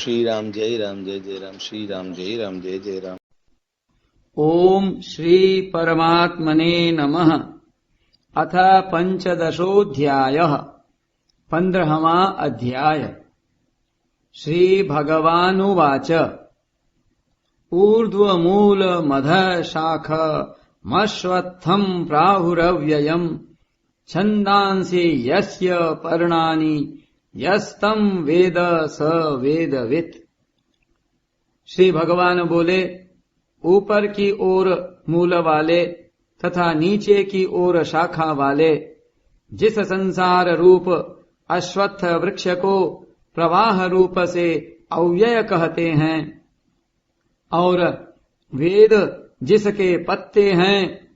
श्री राम जय राम जय जय राम श्री राम जय राम जय जय राम। ओम श्री परमात्मने नमः। अथ पंचदशोऽध्यायः 15वां अध्याय। श्री भगवानुवाच ऊर्ध्वमूलमधशाखमश्वत्थं प्राहुरव्ययम् छन्दांसि यस्य पर्णानि यस्तं वेद स वेदवित्। श्री भगवान बोले, ऊपर की ओर मूल वाले तथा नीचे की ओर शाखा वाले जिस संसार रूप अश्वत्थ वृक्ष को प्रवाह रूप से अव्यय कहते हैं और वेद जिसके पत्ते हैं,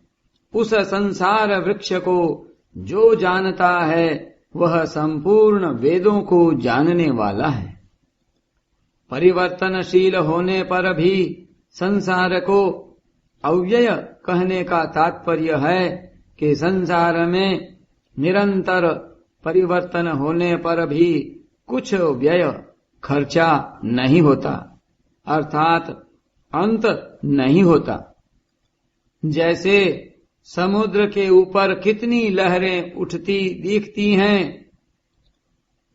उस संसार वृक्ष को जो जानता है वह संपूर्ण वेदों को जानने वाला है। परिवर्तनशील होने पर भी संसार को अव्यय कहने का तात्पर्य है कि संसार में निरंतर परिवर्तन होने पर भी कुछ व्यय खर्चा नहीं होता, अर्थात अंत नहीं होता। जैसे समुद्र के ऊपर कितनी लहरें उठती दिखती हैं,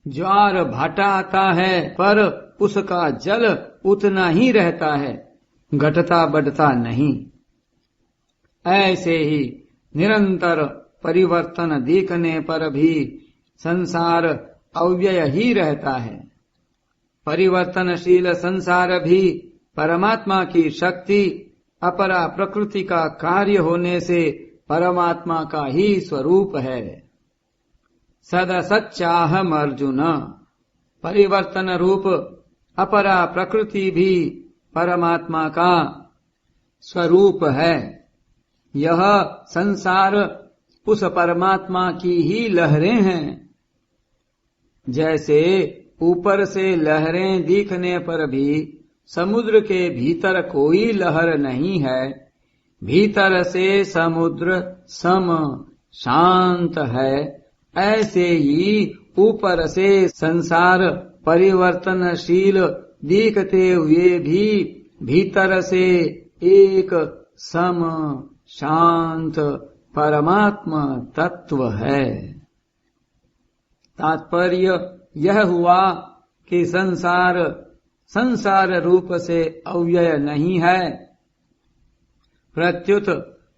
ज्वार भाटा आता है पर उसका जल उतना ही रहता है, घटता बढ़ता नहीं। ऐसे ही निरंतर परिवर्तन दिखने पर भी संसार अव्यय ही रहता है। परिवर्तनशील संसार भी परमात्मा की शक्ति अपरा प्रकृति का कार्य होने से परमात्मा का ही स्वरूप है। सदसच्चाहम अर्जुन, परिवर्तन रूप अपरा प्रकृति भी परमात्मा का स्वरूप है। यह संसार उस परमात्मा की ही लहरें हैं। जैसे ऊपर से लहरें दिखने पर भी समुद्र के भीतर कोई लहर नहीं है, भीतर से समुद्र सम शांत है, ऐसे ही ऊपर से संसार परिवर्तनशील दिखते हुए भी भीतर से एक सम शांत परमात्मा तत्व है। तात्पर्य यह हुआ कि संसार रूप से अव्यय नहीं है, प्रत्युत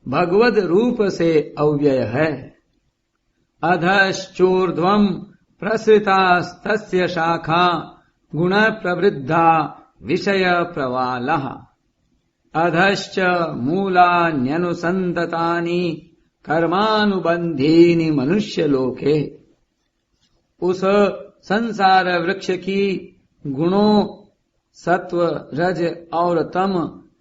भगवद रूप से अव्यय है। अधश्चोर्ध्वम् प्रसृतास्तस्य शाखा गुण प्रवृद्धा विषय प्रवालः अधश्च मूलान्यनुसन्ततानि कर्मानुबन्धीनि मनुष्यलोके। उस संसार वृक्ष की गुणों सत्व रज और तम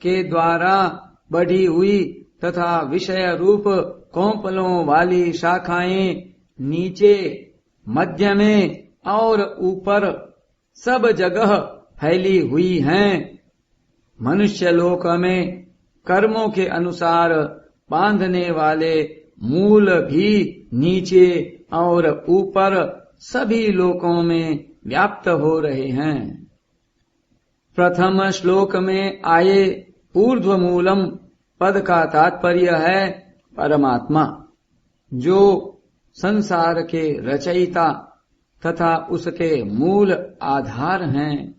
के द्वारा बढ़ी हुई तथा विषय रूप कोंपलों वाली शाखाएं नीचे, मध्य में और ऊपर सब जगह फैली हुई हैं। मनुष्य लोक में कर्मों के अनुसार बांधने वाले मूल भी नीचे और ऊपर सभी लोकों में व्याप्त हो रहे हैं। प्रथम श्लोक में आए ऊर्ध्व मूलम पद का तात्पर्य है परमात्मा, जो संसार के रचयिता तथा उसके मूल आधार हैं।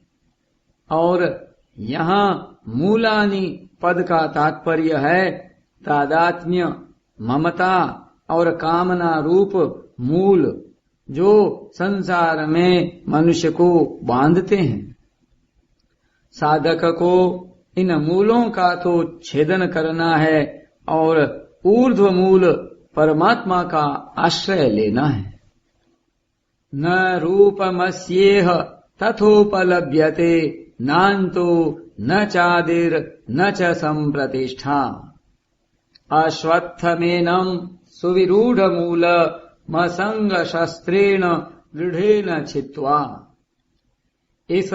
और यहाँ मूलानि पद का तात्पर्य है तादात्म्य, ममता और कामना रूप मूल, जो संसार में मनुष्य को बांधते हैं। साधक को इन मूलों का तो छेदन करना है और ऊर्ध्व मूल परमात्मा का आश्रय लेना है। न रूपमस्येह तथोपलभ्यते नान्तो न चादिर न च संप्रतिष्ठा अश्वत्थमेनं सुविरूढ़ मूल मसंग शस्त्रेण दृढ़ेन छित्त्वा। इस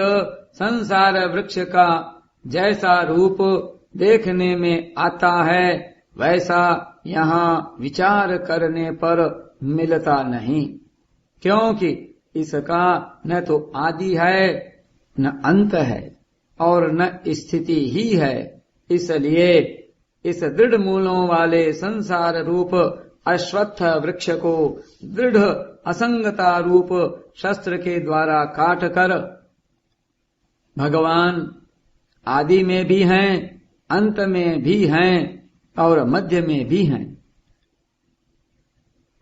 संसार वृक्ष का जैसा रूप देखने में आता है, वैसा यहाँ विचार करने पर मिलता नहीं, क्योंकि इसका न तो आदि है न अंत है और न स्थिति ही है। इसलिए इस दृढ़ मूलों वाले संसार रूप अश्वत्थ वृक्ष को दृढ़ असंगता रूप शस्त्र के द्वारा काट कर भगवान आदि में भी हैं, अंत में भी हैं और मध्य में भी हैं।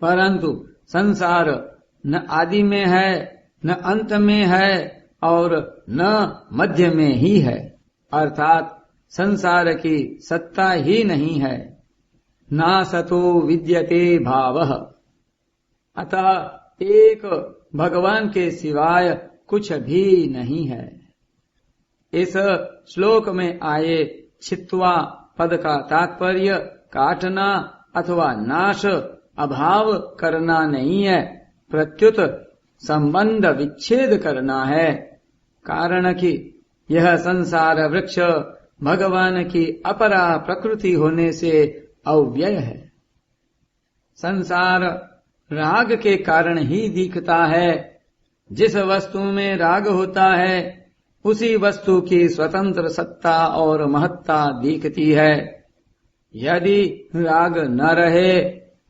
परंतु संसार न आदि में है, न अंत में है और न मध्य में ही है, अर्थात संसार की सत्ता ही नहीं है। नासतो विद्यते भावः। अतः एक भगवान के सिवाय कुछ भी नहीं है। इस श्लोक में आए छित्वा पद का तात्पर्य काटना अथवा नाश अभाव करना नहीं है, प्रत्युत संबंध विच्छेद करना है। कारण कि यह संसार वृक्ष भगवान की अपरा प्रकृति होने से अव्यय है। संसार राग के कारण ही दिखता है। जिस वस्तु में राग होता है उसी वस्तु की स्वतंत्र सत्ता और महत्ता दिखती है। यदि राग न रहे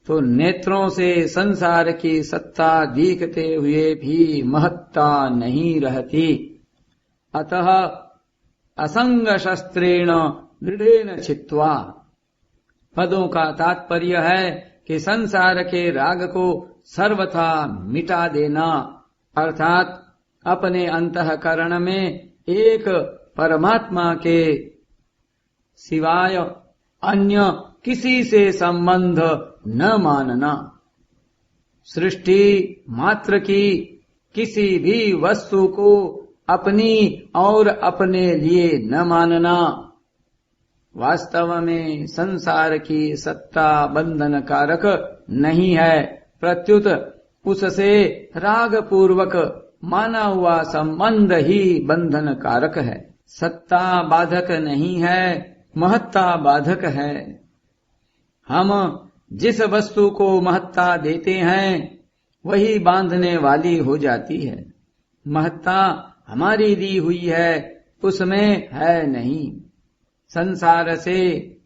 तो नेत्रों से संसार की सत्ता दिखते हुए भी महत्ता नहीं रहती। अतः असंग शस्त्रेण दृढ़ेन छित्वा पदों का तात्पर्य है कि संसार के राग को सर्वथा मिटा देना, अर्थात अपने अंतःकरण में एक परमात्मा के सिवाय अन्य किसी से संबंध न मानना। सृष्टि मात्र की किसी भी वस्तु को अपनी और अपने लिए न मानना। वास्तव में संसार की सत्ता बंधन कारक नहीं है, प्रत्युत उससे राग पूर्वक माना हुआ संबंध ही बंधन कारक है। सत्ता बाधक नहीं है, महत्ता बाधक है। हम जिस वस्तु को महत्ता देते हैं वही बांधने वाली हो जाती है। महत्ता हमारी दी हुई है, उसमें है नहीं। संसार से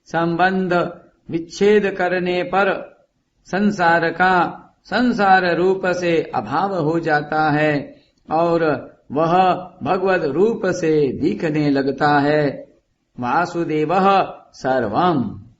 संबंध विच्छेद करने पर संसार का संसार रूप से अभाव हो जाता है और वह भगवद रूप से दिखने लगता है। वासुदेवः सर्वम्।